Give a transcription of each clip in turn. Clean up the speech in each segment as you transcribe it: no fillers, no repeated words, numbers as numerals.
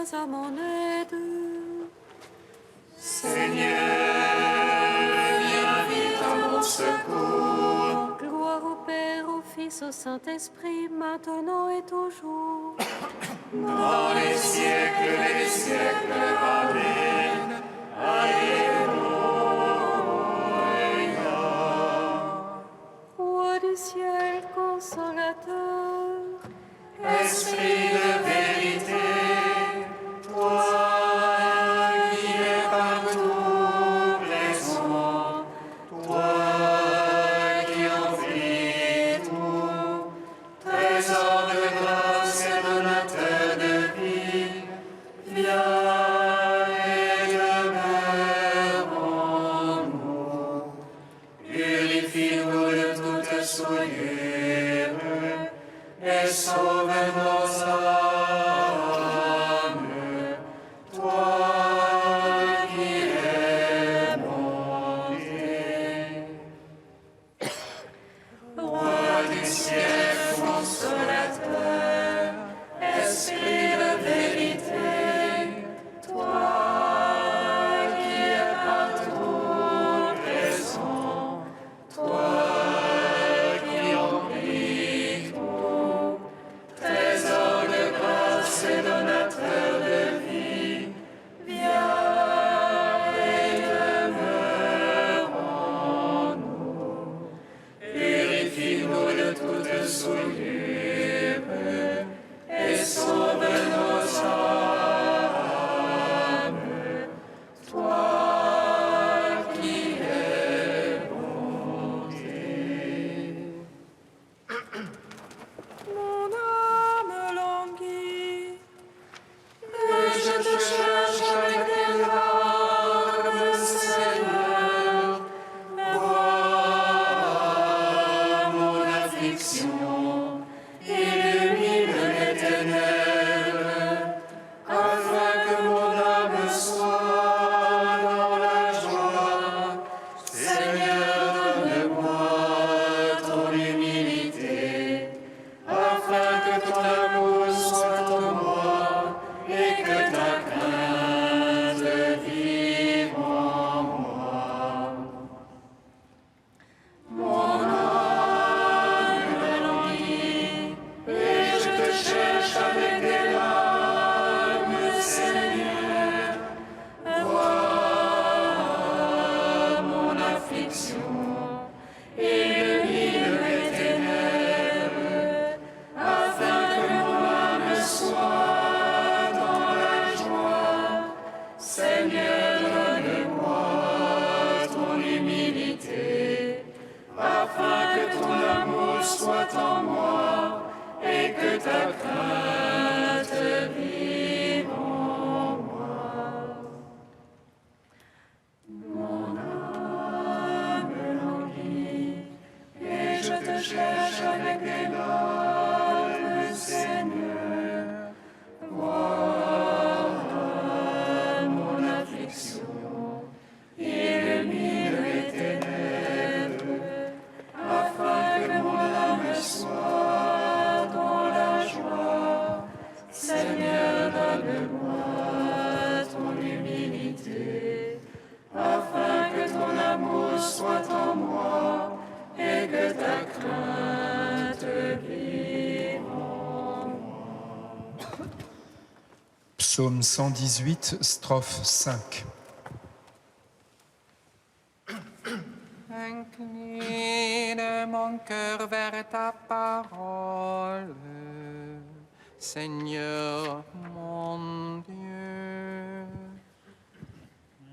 viens à mon aide. Seigneur, viens vite à mon secours. Gloire au Père, au Fils, au Saint-Esprit, maintenant et toujours. Dans les siècles des siècles. Amen. Alléluia. Roi du ciel, consolateur, Esprit de vérité, toi qui es partout présent, toi qui emplis tout, trésor de grâce et donateur de vie, viens et demeure en nous. Purifie-nous de toute souillure et sauve nos âmes, toi qui es monté. Roi du ciel consolateur, Esprit de vérité, toi qui es partout présent, toi qui emplis tout, trésor de grâce et donateur de vie, viens et demeure en nous. Purifie-nous de toute souillure et sauve nos âmes, toi qui es bonté. mon âme languit. Et je te cherche avec des larmes, Seigneur. Vois mon affliction, illumine mes ténèbres, afin que mon âme soit dans la joie. Seigneur, donne-moi ton humilité, afin que ton amour soit en moi et que ta crainte vive en moi. Mon âme languit, et je te cherche avec des larmes, Seigneur. Vois mon affliction, illumine mes ténèbres, afin que mon âme soit dans la joie. Seigneur, donne-moi ton humilité, afin que ton amour soit en moi et que ta crainte vive en moi. Mon âme languit, et je te cherche avec des larmes, Seigneur. Vois mon affliction, illumine mes ténèbres, afin que mon âme soit dans la joie. Seigneur, donne-moi ton humilité, afin que ton amour soit en moi et que ta crainte vive en moi. Psaume 118, strophe 5. Incline mon cœur vers ta parole, Seigneur mon Dieu.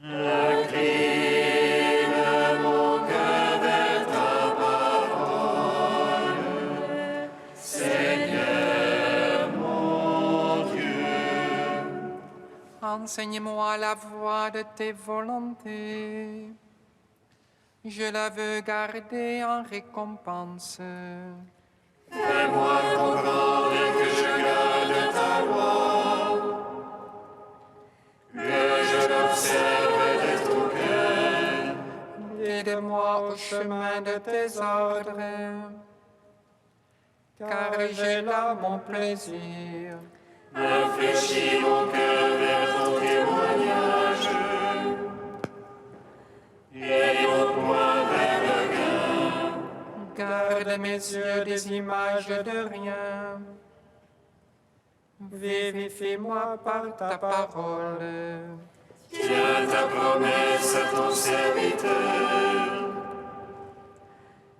Incline mon cœur vers ta parole, Seigneur mon Dieu. Enseigne-moi la voie de tes volontés. Je la veux garder en récompense. Fais-moi comprendre que je garde ta loi, que je l'observe de tout cœur. Guide-moi au chemin de tes ordres, car j'ai là mon plaisir. Infléchis mon cœur vers ton témoignage, et mon point vers le gain. Garde mes yeux des images de rien. Vivifie-moi par ta parole. Tiens ta promesse à ton serviteur,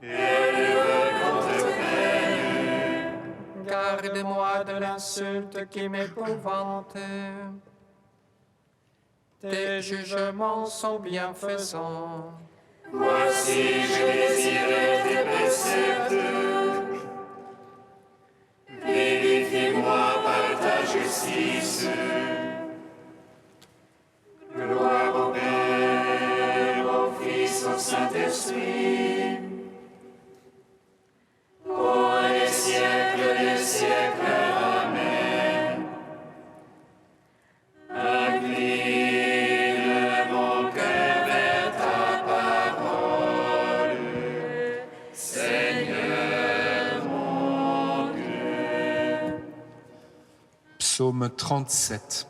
et heureux qu'on te craigne. Garde-moi de l'insulte qui m'épouvante. Tes jugements sont bienfaisants. Voici, je désirais tes préceptes. Vivifie-moi par ta justice. Gloire au Père, au Fils, au Saint-Esprit, pour les siècles des siècles. Amen. Incline mon cœur vers ta parole, Seigneur mon Dieu. Psaume 37.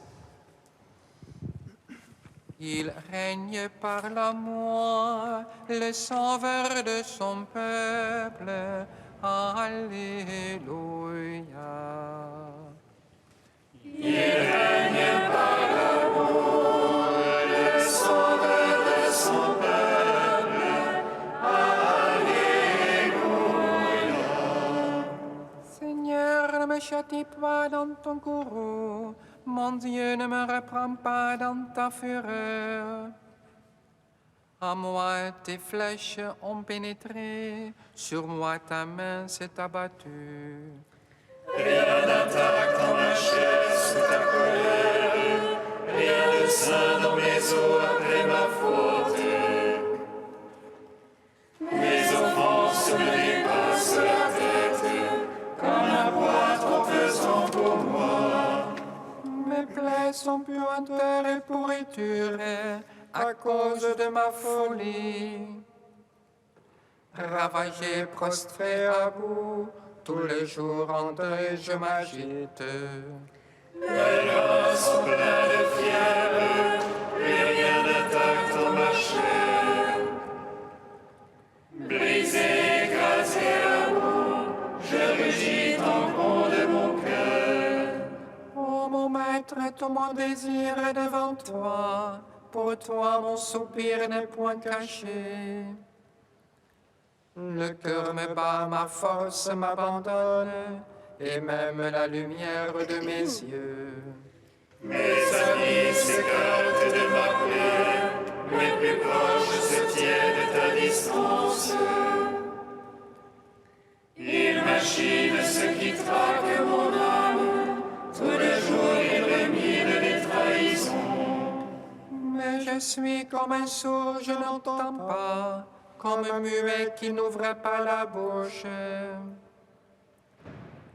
Il règne par l'amour, le sauveur de son peuple. Alléluia. Il règne par l'amour, le sauveur de son peuple. Alléluia. Seigneur, ne me châtie pas dans ton courroux. Mon Dieu, ne me reprends pas dans ta fureur. À moi, tes flèches ont pénétré. Sur moi, ta main s'est abattue. Rien n'attaque dans ma chair sous ta colère, rien de sain dans mes os après ma faute. Mes offenses me dépassent la tête, comme un poids trop pesant pour moi. Mes plaies sont puanteurs et pourriture à cause de ma folie. Ravagé, prostré à bout, tous les jours en deuil je m'agite. Mes reins sont pleins de fièvre, et rien n'attaque dans ma chair. Brisé, écrasé à bout, je rugis en fond de mon cœur. Ô mon maître, tout mon désir est devant toi. Pour toi, mon soupir n'est point caché. Le cœur me bat, ma force m'abandonne, et même la lumière de mes yeux. Mes amis s'écartent de ma paix, mes plus proches se tiennent à distance. Ils machinent ce qui traque mon âme, tous les jours ils réminent des trahisons. Mais je suis comme un sourd, je n'entends pas, comme un muet qui n'ouvre pas la bouche.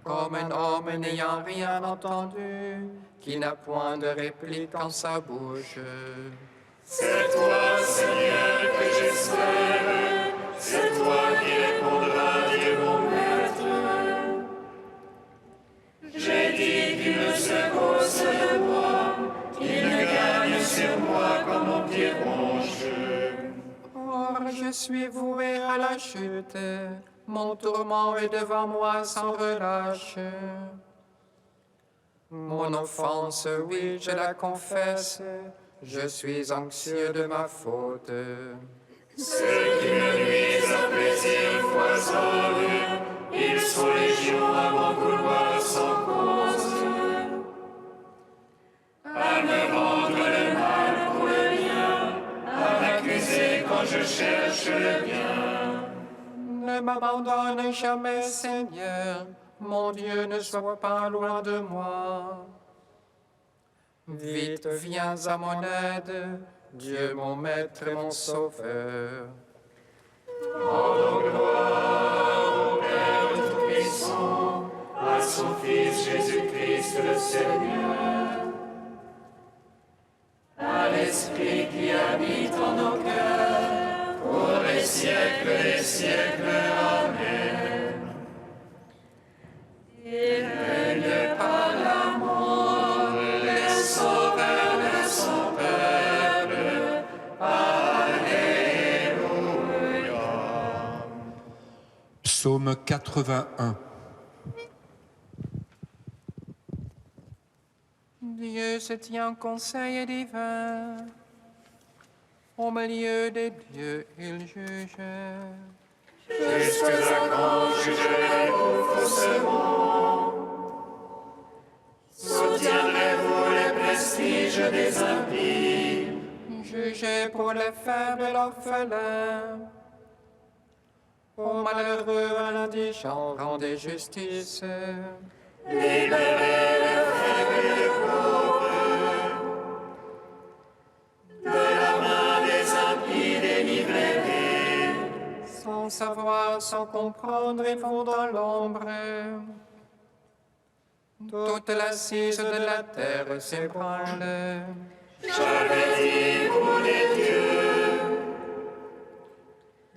Comme un homme n'ayant rien entendu, qui n'a point de réplique en sa bouche. C'est toi, Seigneur, que j'espère, c'est toi qui répondras, Dieu mon maître. J'ai dit qu'il me secousse de moi, qu'il ne gagne sur moi comme mon pied ronge. Or, je suis voué à la chute, mon tourment est devant moi sans relâche. Mon offense, oui, je la confesse, je suis anxieux de ma faute. Ceux qui me nuisent à plaisir foisonnent, ils sont légions à m'en vouloir sans cause. À me rendre le mal pour le bien, à m'accuser quand je cherche le bien. Ne m'abandonne jamais, Seigneur, mon Dieu ne soit pas loin de moi. Vite viens à mon aide, Dieu mon maître et mon sauveur. Rendons gloire au Père Tout-Puissant, à son Fils Jésus-Christ le Seigneur, à l'Esprit qui habite en nos cœurs, pour les siècles des siècles. Amen. Il règne par l'amour, Psaume 81. Dieu se tient conseil divin. Au milieu des dieux, il juge. Jusque à quand jugerez-vous faussement? Soutiendrez-vous les prestiges des impies? Jugez pour les faibles et l'orphelin. Aux malheureux et l'indigent, rendez justice. Libérez les faibles et les pauvres. De la main des impies, délivrez-les. Sans savoir, sans comprendre, ils vont dans l'ombre. Toute l'assise de la terre s'ébranle. J'avais dit, vous les dieux,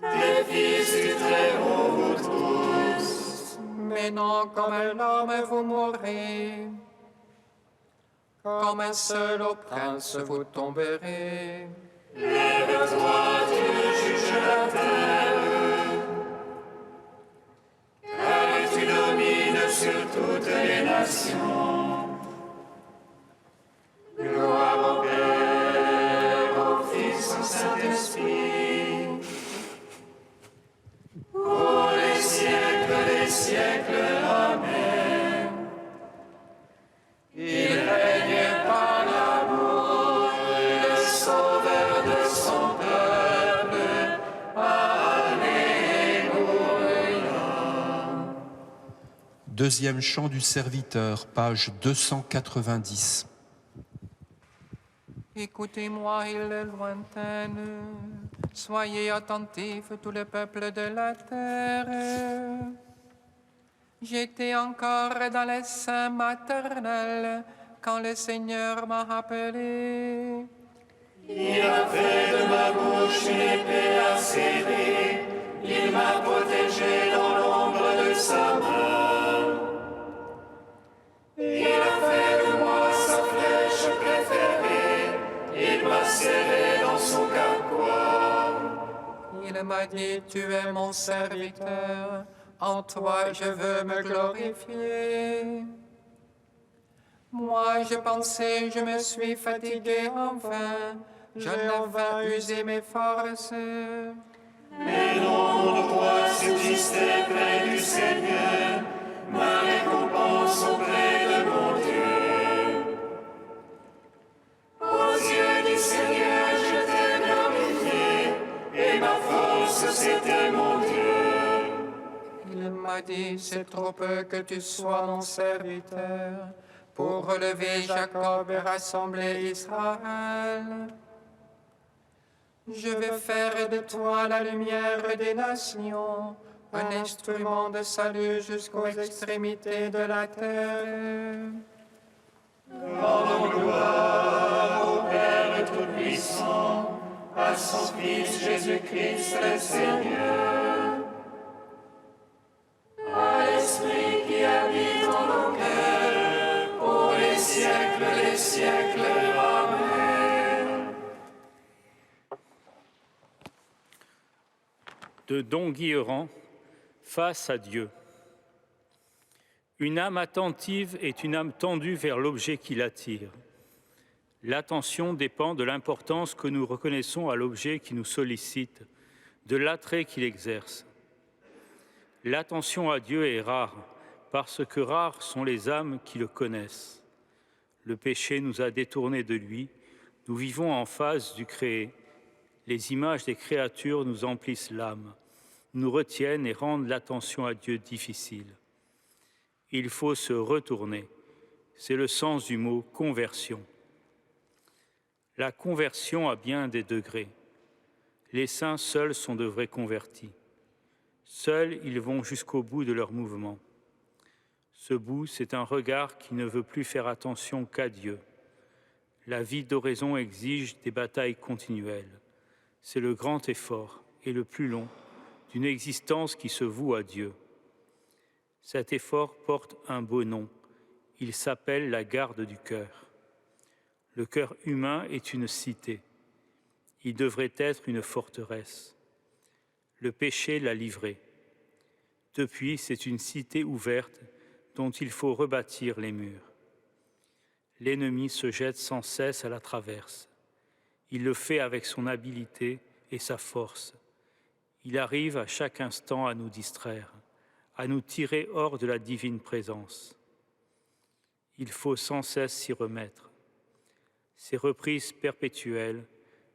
des fils du Très-Haut, vous tous. Mais non, comme un homme, vous mourrez. Comme un seul au prince, vous tomberez. Lève-toi, Dieu, juge la terre, car tu domines sur toutes les nations. Gloire au Père, au Fils, au Saint-Esprit, pour les siècles des siècles. Amen. Il règne par l'amour, le sauveur de son peuple. Alléluia. Deuxième chant du serviteur, page 290. Écoutez-moi, îles lointaines, soyez attentifs, tous les peuples de la terre. J'étais encore dans les seins maternels quand le Seigneur m'a appelé. Il a fait de ma bouche une épée acérée, il m'a protégé dans l'ombre de sa main. Il a fait de moi sa flèche préférée, il m'a serré dans son carquois. Il m'a dit, tu es mon serviteur, en toi je veux me glorifier. Moi je pensais, je me suis fatigué en vain, je n'ai vain usé mes forces. Mais non, mon droit subsistait près du Seigneur, ma récompense auprès de mon Dieu. Aux yeux du Seigneur, je t'ai glorifié, et ma force, c'était mon Dieu. Il m'a dit, c'est trop peu que tu sois mon serviteur, pour relever Jacob et rassembler Israël. Je vais faire de toi la lumière des nations, un instrument de salut jusqu'aux extrémités de la terre. Rendons gloire au Père Tout-Puissant, à son Fils Jésus-Christ le Seigneur, à l'Esprit qui habite en nos cœurs, pour les siècles des siècles. Amen. De Don Guilherand, face à Dieu. Une âme attentive est une âme tendue vers l'objet qui l'attire. L'attention dépend de l'importance que nous reconnaissons à l'objet qui nous sollicite, de l'attrait qu'il exerce. L'attention à Dieu est rare, parce que rares sont les âmes qui le connaissent. Le péché nous a détournés de lui, nous vivons en face du créé. Les images des créatures nous emplissent l'âme, nous retiennent et rendent l'attention à Dieu difficile. Il faut se retourner. C'est le sens du mot « conversion ». La conversion a bien des degrés. Les saints seuls sont de vrais convertis. Seuls, ils vont jusqu'au bout de leur mouvement. Ce bout, c'est un regard qui ne veut plus faire attention qu'à Dieu. La vie d'oraison exige des batailles continuelles. C'est le grand effort, et le plus long, d'une existence qui se voue à Dieu. Cet effort porte un beau nom. Il s'appelle la garde du cœur. Le cœur humain est une cité. Il devrait être une forteresse. Le péché l'a livré. Depuis, c'est une cité ouverte dont il faut rebâtir les murs. L'ennemi se jette sans cesse à la traverse. Il le fait avec son habileté et sa force. Il arrive à chaque instant à nous distraire, à nous tirer hors de la divine présence. Il faut sans cesse s'y remettre. Ces reprises perpétuelles,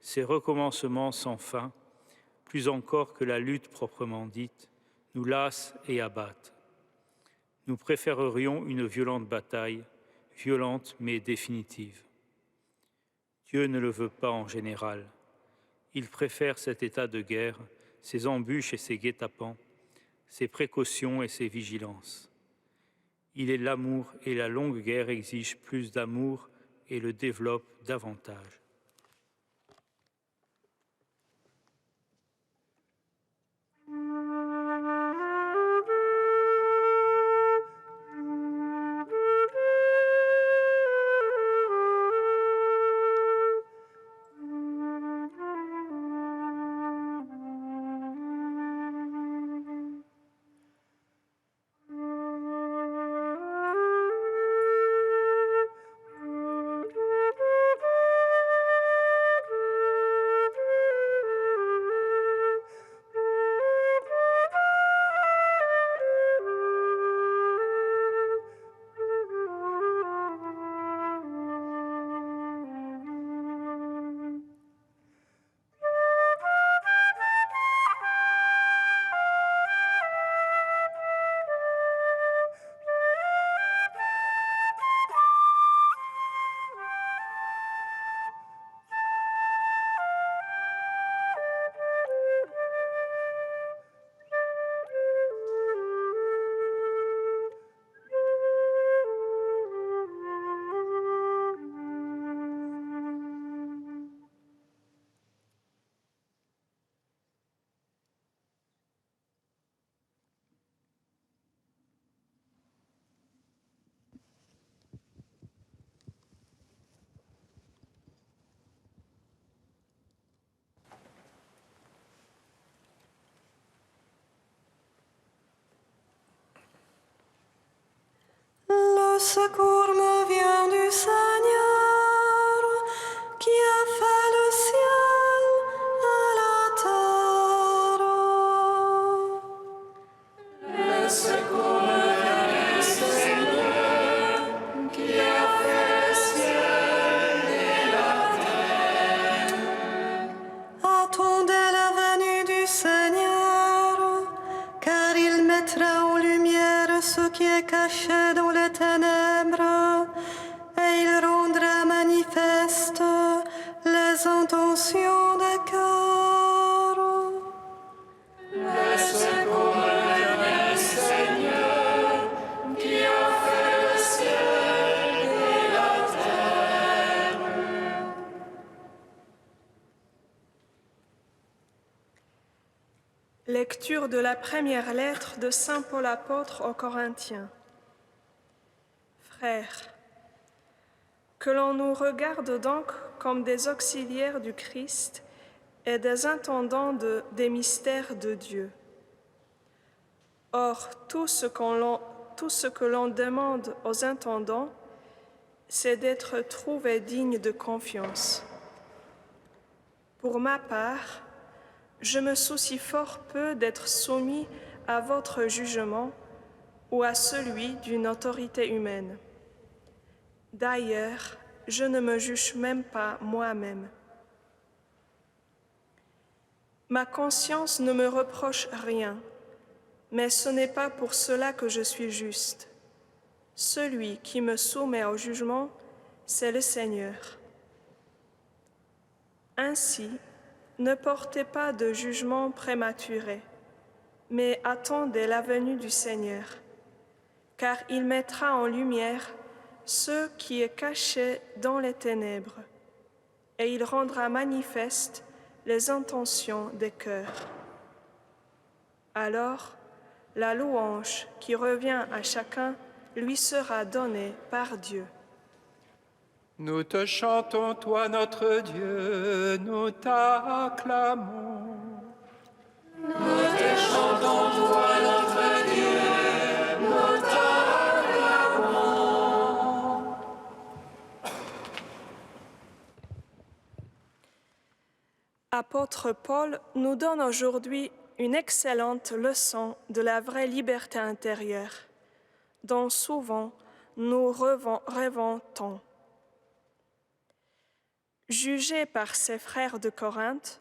ces recommencements sans fin, plus encore que la lutte proprement dite, nous lassent et abattent. Nous préférerions une violente bataille, violente mais définitive. Dieu ne le veut pas en général. Il préfère cet état de guerre, ses embûches et ses guet-apens, ses précautions et ses vigilances. Il est l'amour et la longue guerre exigent plus d'amour et le développent davantage. Le secours me vient du Seigneur qui a fait le ciel et la terre. Le secours me vient du Seigneur qui a fait le ciel et la terre. Attendez la venue du Seigneur, car il mettra en lumière ce qui est caché dans les ténèbres, et il rendra manifeste les intentions des cœurs. Le secours me vient du Seigneur qui a fait le ciel et la terre. Lecture de la première lettre de Saint Paul apôtre aux Corinthiens. Frères, que l'on nous regarde donc comme des auxiliaires du Christ et des intendants des mystères de Dieu. Or, tout ce que l'on demande aux intendants, c'est d'être trouvés dignes de confiance. Pour ma part, je me soucie fort peu d'être soumis à votre jugement ou à celui d'une autorité humaine. D'ailleurs, je ne me juge même pas moi-même. Ma conscience ne me reproche rien, mais ce n'est pas pour cela que je suis juste. Celui qui me soumet au jugement, c'est le Seigneur. Ainsi, ne portez pas de jugement prématuré, mais attendez la venue du Seigneur, car il mettra en lumière ce qui est caché dans les ténèbres, et il rendra manifeste les intentions des cœurs. Alors, la louange qui revient à chacun lui sera donnée par Dieu. Nous te chantons, toi notre Dieu, nous t'acclamons. Nous te chantons, toi notre Dieu. L'apôtre Paul nous donne aujourd'hui une excellente leçon de la vraie liberté intérieure, dont souvent nous rêvons tant. Jugé par ses frères de Corinthe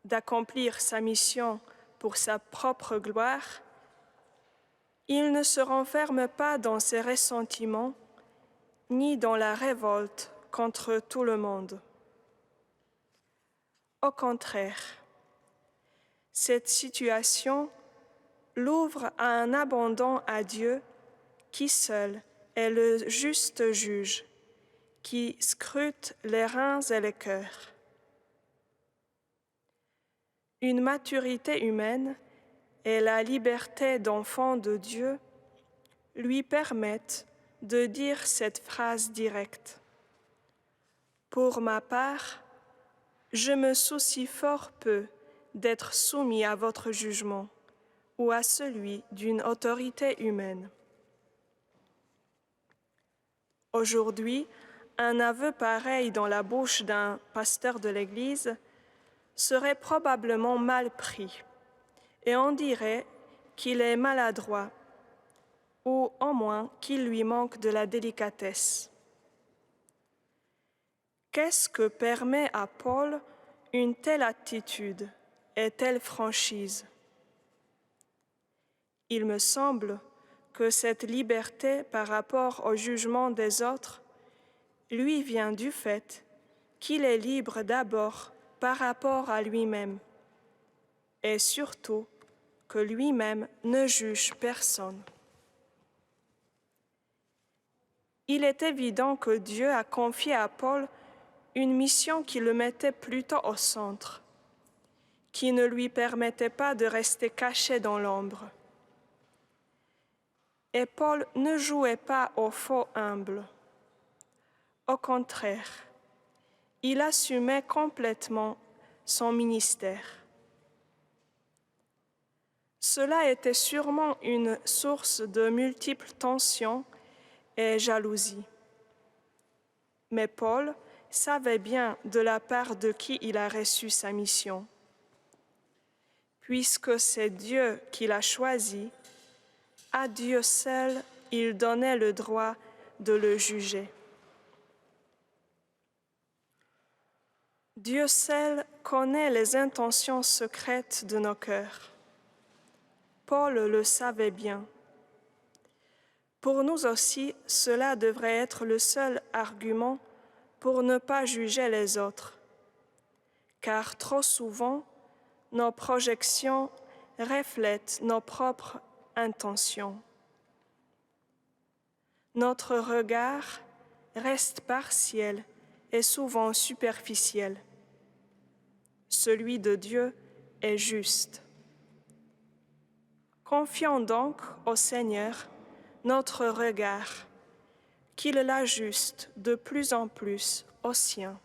d'accomplir sa mission pour sa propre gloire, il ne se renferme pas dans ses ressentiments ni dans la révolte contre tout le monde. Au contraire, cette situation l'ouvre à un abandon à Dieu qui seul est le juste juge, qui scrute les reins et les cœurs. Une maturité humaine et la liberté d'enfant de Dieu lui permettent de dire cette phrase directe. Pour ma part, je me soucie fort peu d'être soumis à votre jugement ou à celui d'une autorité humaine. Aujourd'hui, un aveu pareil dans la bouche d'un pasteur de l'Église serait probablement mal pris et on dirait qu'il est maladroit ou au moins qu'il lui manque de la délicatesse. Qu'est-ce que permet à Paul une telle attitude et telle franchise? Il me semble que cette liberté par rapport au jugement des autres lui vient du fait qu'il est libre d'abord par rapport à lui-même et surtout que lui-même ne juge personne. Il est évident que Dieu a confié à Paul une mission qui le mettait plutôt au centre, qui ne lui permettait pas de rester caché dans l'ombre. Et Paul ne jouait pas au faux humble. Au contraire, il assumait complètement son ministère. Cela était sûrement une source de multiples tensions et jalousies. Mais Paul savait bien de la part de qui il a reçu sa mission. Puisque c'est Dieu qui l'a choisi, à Dieu seul il donnait le droit de le juger. Dieu seul connaît les intentions secrètes de nos cœurs. Paul le savait bien. Pour nous aussi, cela devrait être le seul argument pour ne pas juger les autres, car trop souvent, nos projections reflètent nos propres intentions. Notre regard reste partiel et souvent superficiel. Celui de Dieu est juste. Confions donc au Seigneur notre regard, qu'il l'ajuste de plus en plus au sien.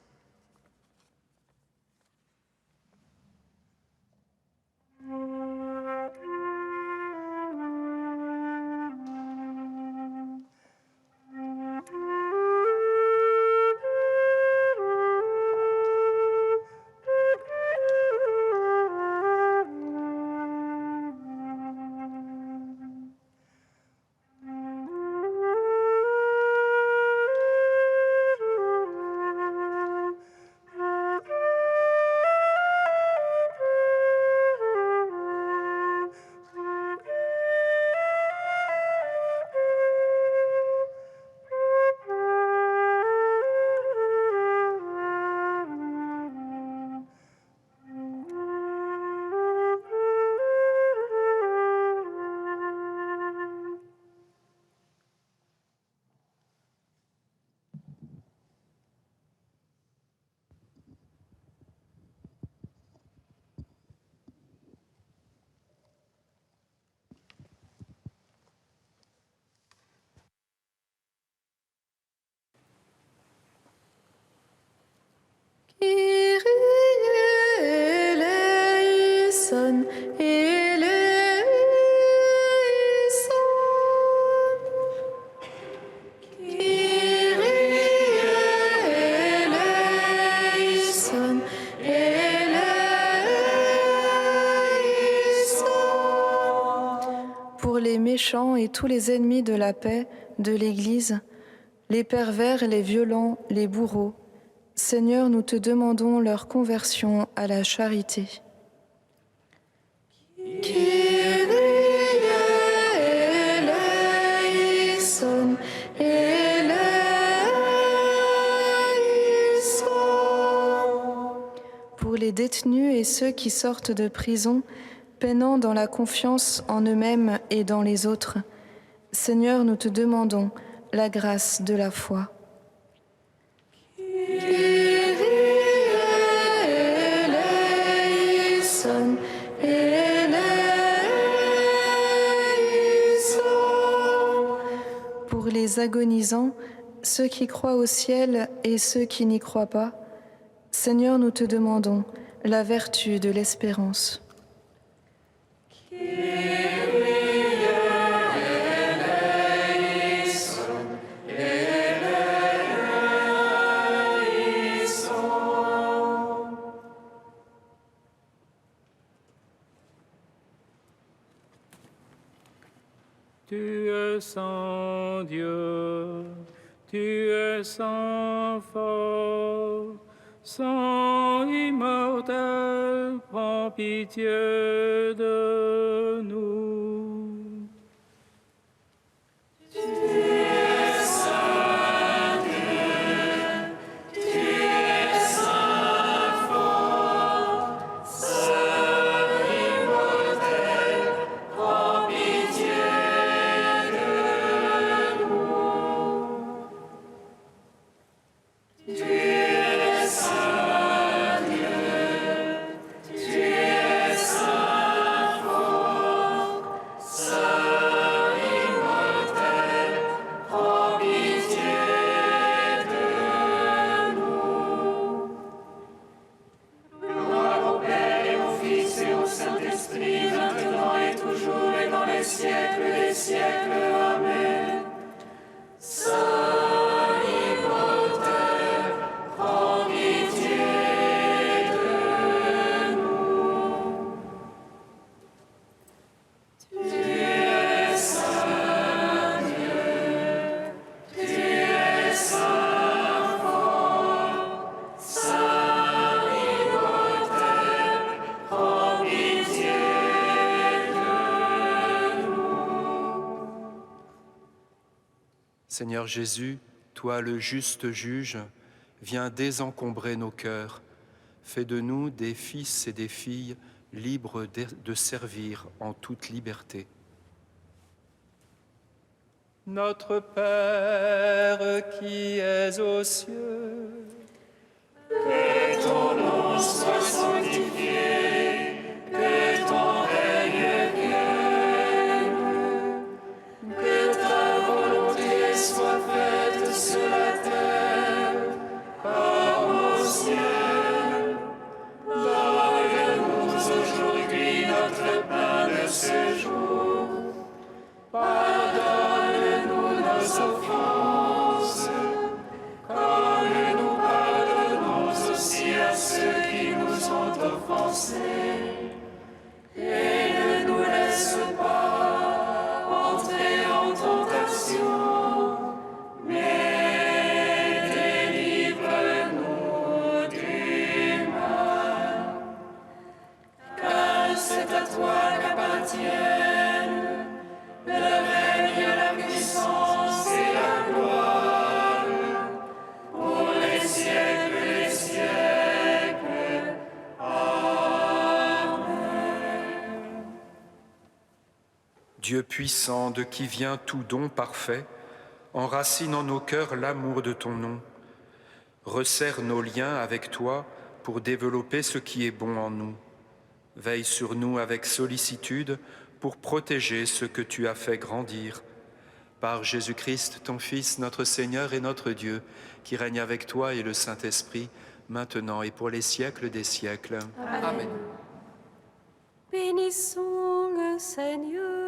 méchants et tous les ennemis de la paix, de l'Église, les pervers, les violents, les bourreaux. Seigneur, nous te demandons leur conversion à la charité. Pour les détenus et ceux qui sortent de prison, peinant dans la confiance en eux-mêmes et dans les autres, Seigneur, nous te demandons la grâce de la foi. Pour les agonisants, ceux qui croient au ciel et ceux qui n'y croient pas, Seigneur, nous te demandons la vertu de l'espérance. Tu es sans Dieu, tu es sans fort, sans immortel, prends pitié de nous. Seigneur Jésus, toi le juste juge, viens désencombrer nos cœurs. Fais de nous des fils et des filles libres de servir en toute liberté. Notre Père qui es aux cieux, Que ton nom soit sanctifié, que ton règne vienne, que ta volonté soit faite sur la terre comme au ciel. Donne-nous aujourd'hui notre pain de ce jour. Pardonne-nous nos offenses, comme nous pardonnons aussi à ceux qui nous ont offensés. Et ne nous laisse pas entrer en tentation, mais délivre-nous du mal. Car c'est à toi qu'appartiennent le règne, la puissance et la gloire pour les siècles des siècles. Amen. Dieu puissant, de qui vient tout don parfait, enracine en nos cœurs l'amour de ton nom. Resserre nos liens avec toi pour développer ce qui est bon en nous. Veille sur nous avec sollicitude pour protéger ce que tu as fait grandir. Par Jésus-Christ, ton Fils, notre Seigneur et notre Dieu, qui règne avec toi et le Saint-Esprit, maintenant et pour les siècles des siècles. Amen. Bénissons le Seigneur.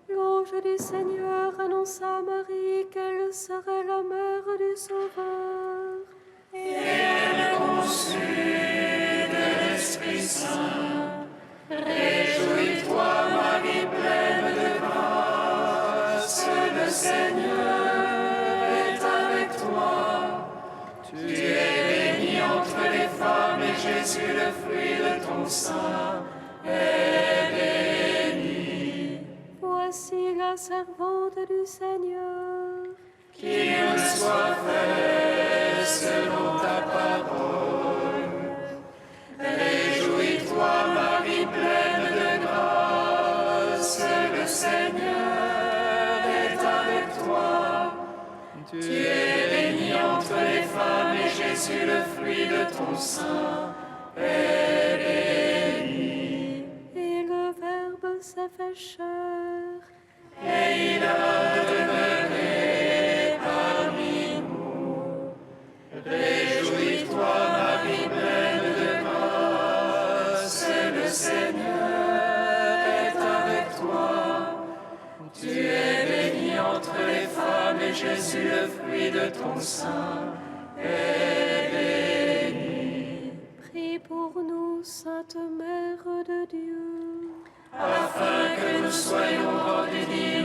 L'ange du Seigneur annonça à Marie qu'elle serait la mère du Sauveur. Jésus, le fruit de ton sein, est béni. Voici la servante du Seigneur. Qu'il me soit fait selon ta parole. Réjouis-toi, Marie pleine de grâce, le Seigneur est avec toi. Tu es bénie entre les femmes et Jésus, le fruit de ton sein, est béni. Et le Verbe s'est fait chair. Et il a demeuré parmi nous. Réjouis-toi, Marie pleine de grâce, le Seigneur est avec toi. Tu es bénie entre les femmes et Jésus, le fruit de ton sein, est béni. Prie pour nous, Sainte Mère de Dieu. Afin que nous soyons rendus dignes